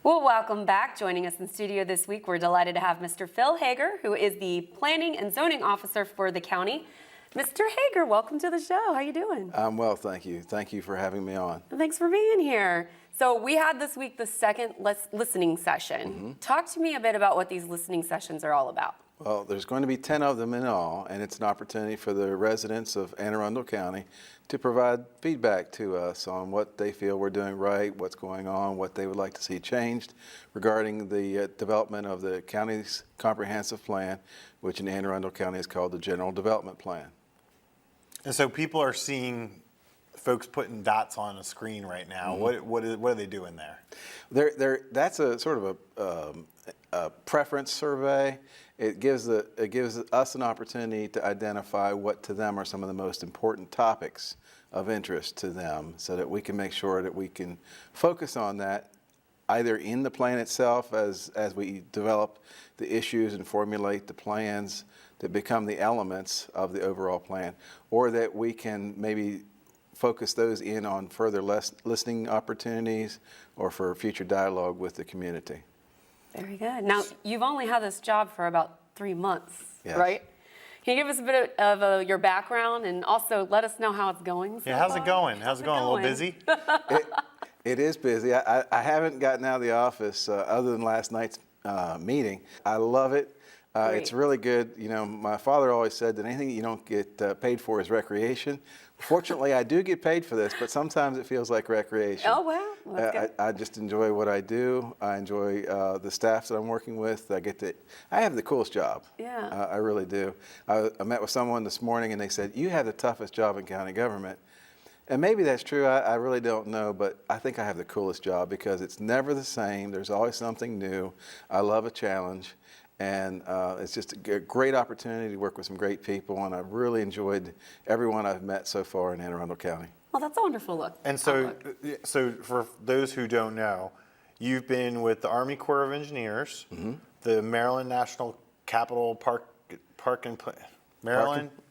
Well, welcome back. Joining us in studio this week, we're delighted to have Mr. Phil Hager, who is the Planning and Zoning Officer for the county. Mr. Hager, welcome to the show. How you doing? I'm well, thank you. Thank you for having me on. Thanks for being here. So we had this week the second listening session. Talk to me a bit about what these listening sessions are all about. Well, there's going to be 10 of them in all, and it's an opportunity for the residents of Anne Arundel County to provide feedback to us on what they feel we're doing right, what's going on, what they would like to see changed regarding the development of the county's comprehensive plan, which in Anne Arundel County is called the General Development Plan. And so people are seeing folks putting dots on a screen right now. What are they doing there? That's a sort of a preference survey. It gives us an opportunity to identify what to them are some of the most important topics of interest to them, so that we can make sure that we can focus on that either in the plan itself as we develop the issues and formulate the plans that become the elements of the overall plan, or that we can maybe focus those in on further listening opportunities or for future dialogue with the community. Very good. Now, you've only had this job for about 3 months, Yes. right? Can you give us a bit of your background and also let us know how it's going? Yeah, how's it going? How's it going? A little busy? It is busy. I haven't gotten out of the office other than last night's meeting. I love it. It's really good. You know, my father always said that anything you don't get paid for is recreation. Fortunately, I do get paid for this, but sometimes it feels like recreation. Oh, wow. Well, that's good. I just enjoy what I do. I enjoy the staff that I'm working with. I have the coolest job. Yeah. I really do. I met with someone this morning and they said, "You have the toughest job in county government." And maybe that's true. I really don't know, but I think I have the coolest job because it's never the same. There's always something new. I love a challenge. And it's just a great opportunity to work with some great people, and I've really enjoyed everyone I've met so far in Anne Arundel County. Well, that's a wonderful look. And so for those who don't know, you've been with the Army Corps of Engineers, the Maryland National Capital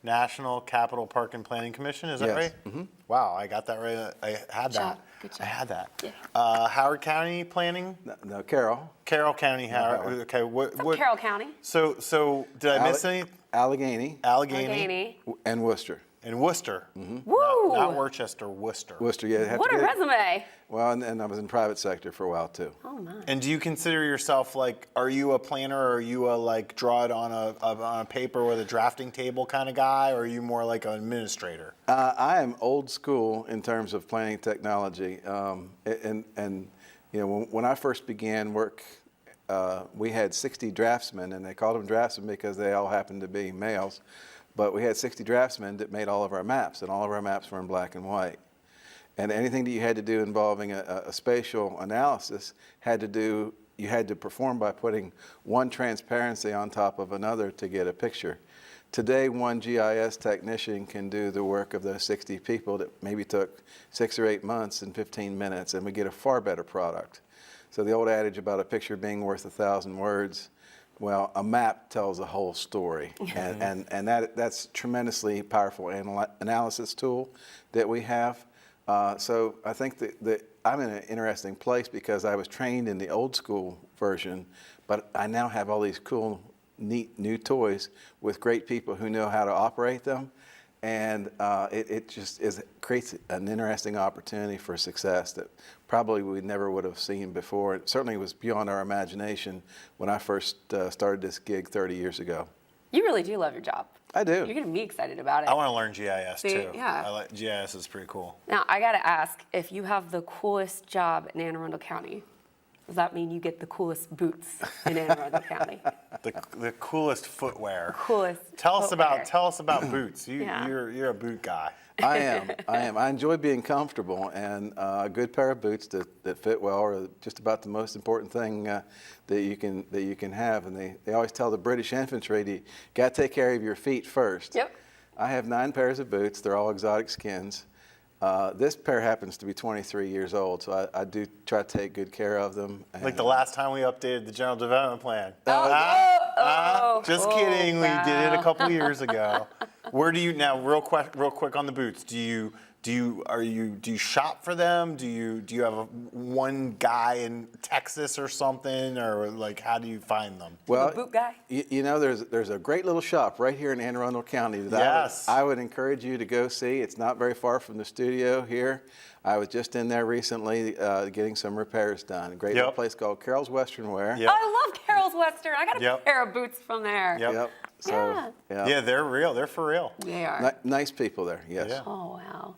National Capital Park and Planning Commission. Is that Yes. right? Wow, I got that right. I had that. Good job. I had that. Yeah. Howard County Planning. No, Carroll. Carroll County, Howard. Howard. Okay, what? Carroll County. So did I miss any? Allegheny Allegheny and Worcester. and Worcester. Woo! Not Worcester, Worcester. Worcester, yeah. What a resume. Well, and I was in the private sector for a while too. Oh, nice. And do you consider yourself are you a planner, or are you a draw it on a paper with a drafting table kind of guy, or are you more like an administrator? I am old school in terms of planning technology, and you know, when I first began work, we had 60 draftsmen, and they called them draftsmen because they all happened to be males. But we had 60 draftsmen that made all of our maps, and all of our maps were in black and white. And anything that you had to do involving a spatial analysis you had to perform by putting one transparency on top of another to get a picture. Today, one GIS technician can do the work of those 60 people that maybe took 6 or 8 months in 15 minutes, and we get a far better product. So the old adage about a picture being worth 1,000 words, well, a map tells a whole story, and that's a tremendously powerful analysis tool that we have. So I think that I'm in an interesting place because I was trained in the old school version, but I now have all these cool, neat new toys with great people who know how to operate them, and it just creates an interesting opportunity for success that probably we never would have seen before. It certainly was beyond our imagination when I first started this gig 30 years ago. You really do love your job. I do. You're going to be excited about it. I want to learn GIS too. Yeah. GIS is pretty cool. Now, I got to ask, if you have the coolest job in Anne Arundel County, does that mean you get the coolest boots in Anne Arundel County? The coolest footwear. Coolest Tell footwear. us about boots. Yeah. You're a boot guy. I am. I enjoy being comfortable, and a good pair of boots that fit well are just about the most important thing that you can have. And they always tell the British infantry, you got to take care of your feet first. Yep. I have 9 pairs of boots. They're all exotic skins. This pair happens to be 23 years old, so I do try to take good care of them. Like the last time we updated the General Development Plan. Just kidding. Wow. We did it a couple years ago. Where do you now? Real quick on the boots. Do you do you shop for them? Do you have one guy in Texas or something, or like how do you find them? Well, boot guy? you know, there's a great little shop right here in Anne Arundel County that Yes. I would encourage you to go see. It's not very far from the studio here. I was just in there recently getting some repairs done. A great little place called Carol's Western Wear. Yep. I love Carol's Western. I got a Yep. pair of boots from there. Yep. Yep. So, Yeah. Yeah, they're real. They're for real. They are. Nice people there, yes. Yeah. Oh, wow.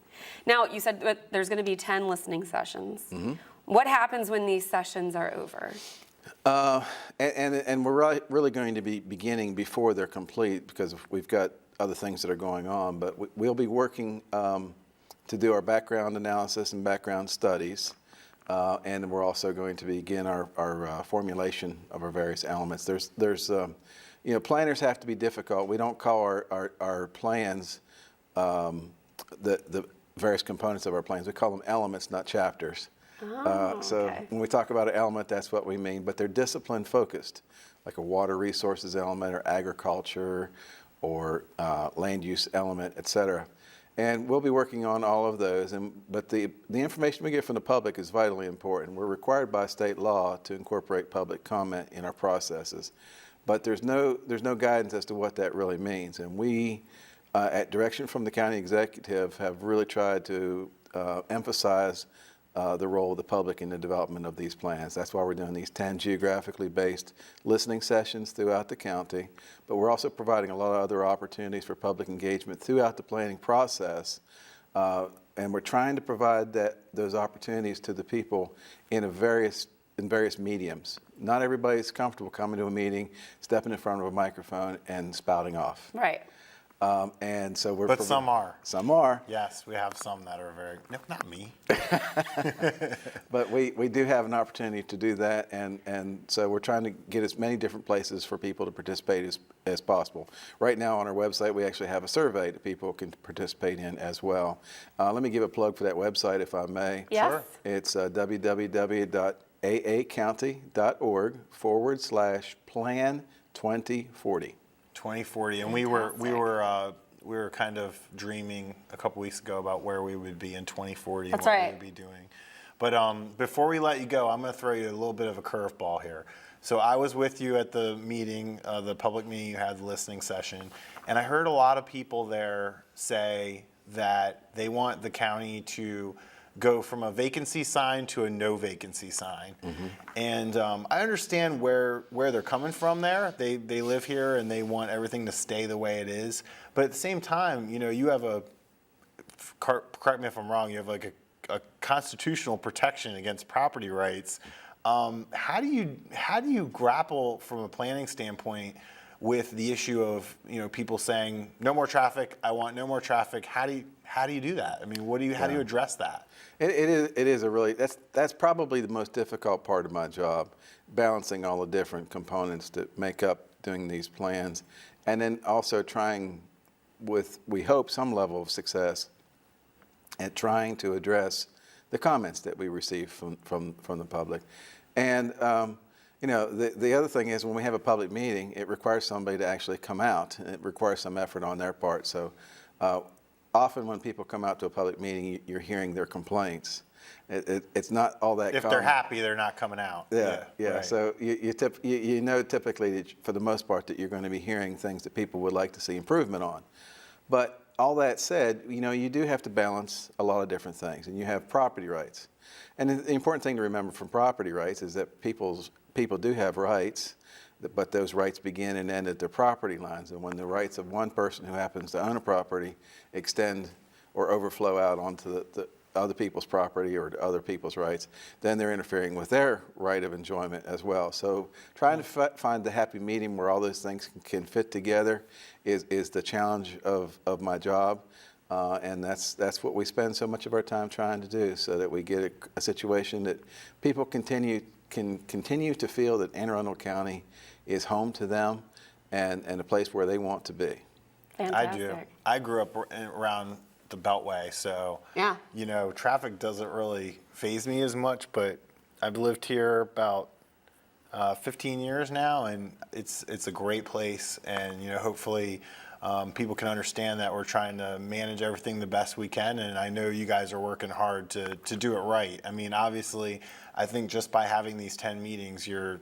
Now, you said that there's going to be 10 listening sessions. Mm-hmm. What happens when these sessions are over? And we're really going to be beginning before they're complete because we've got other things that are going on. But we'll be working to do our background analysis and background studies. And we're also going to begin our formulation of our various elements. There's you know, planners have to be difficult. We don't call our plans the various components of our plans. We call them elements, not chapters. So okay. when we talk about an element, that's what we mean. But they're discipline focused, like a water resources element or agriculture or land use element, et cetera. And we'll be working on all of those. But the information we get from the public is vitally important. We're required by state law to incorporate public comment in our processes. But there's no guidance as to what that really means. And we, at direction from the county executive, have really tried to emphasize the role of the public in the development of these plans. That's why we're doing these 10 geographically based listening sessions throughout the county. But we're also providing a lot of other opportunities for public engagement throughout the planning process. And we're trying to provide those opportunities to the people in various mediums. Not everybody's comfortable coming to a meeting, stepping in front of a microphone and spouting off. Right. And so But some are. Some are. Yes, we have some that are very. No, not me. But we do have an opportunity to do that, and so we're trying to get as many different places for people to participate as possible. Right now on our website, we actually have a survey that people can participate in as well. Let me give a plug for that website, if I may. Yes. Sure. It's www.aacounty.org/plan 2040. 2040, and we were kind of dreaming a couple weeks ago about where we would be in 2040 That's and what right. we would be doing. But before we let you go, I'm going to throw you a little bit of a curveball here. So I was with you at the meeting, the public meeting you had, the listening session, and I heard a lot of people there say that they want the county to go from a vacancy sign to a no vacancy sign. Mm-hmm. And I understand where they're coming from there. They live here and they want everything to stay the way it is. But at the same time, you know, you have correct me if I'm wrong, you have like a constitutional protection against property rights. How do you grapple from a planning standpoint with the issue of, you know, people saying no more traffic, I want no more traffic? How do you do that? I mean, how do you address that? It is a really, that's probably the most difficult part of my job, balancing all the different components that make up doing these plans, and then also trying with, we hope, some level of success at trying to address the comments that we receive from the public. And you know, the other thing is when we have a public meeting, it requires somebody to actually come out, and it requires some effort on their part. So often when people come out to a public meeting, you're hearing their complaints. It's not all that If common. they're happy, they're not coming out. Yeah. Right. So you know typically that for the most part that you're going to be hearing things that people would like to see improvement on. But all that said, you know, you do have to balance a lot of different things, and you have property rights. And the important thing to remember from property rights is that people do have rights, but those rights begin and end at their property lines. And when the rights of one person who happens to own a property extend or overflow out onto the other people's property or other people's rights, then they're interfering with their right of enjoyment as well. So trying to find the happy medium where all those things can fit together is the challenge of my job. And that's what we spend so much of our time trying to do, so that we get a situation that people can continue to feel that Anne Arundel County is home to them and a place where they want to be. Fantastic. I do. I grew up around the Beltway, so Yeah. you know, traffic doesn't really faze me as much. But I've lived here about 15 years now, and it's a great place. And you know, hopefully, people can understand that we're trying to manage everything the best we can, and I know you guys are working hard to do it right. I mean, obviously, I think just by having these 10 meetings, you're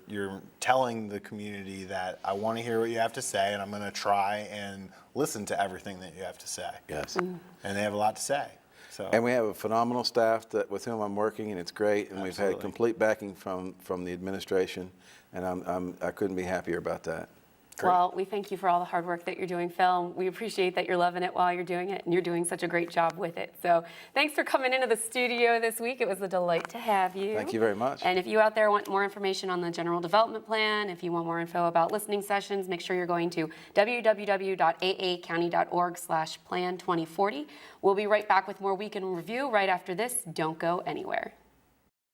telling the community that I want to hear what you have to say, and I'm going to try and listen to everything that you have to say. Yes. And they have a lot to say. So. And we have a phenomenal staff with whom I'm working, and it's great. And we've Absolutely. had complete backing from the administration, and I couldn't be happier about that. Great. Well, we thank you for all the hard work that you're doing, Phil. We appreciate that you're loving it while you're doing it, and you're doing such a great job with it. So thanks for coming into the studio this week. It was a delight to have you. Thank you very much. And if you out there want more information on the general development plan, if you want more info about listening sessions, make sure you're going to www.aacounty.org/plan2040. We'll be right back with more Week in Review right after this. Don't go anywhere.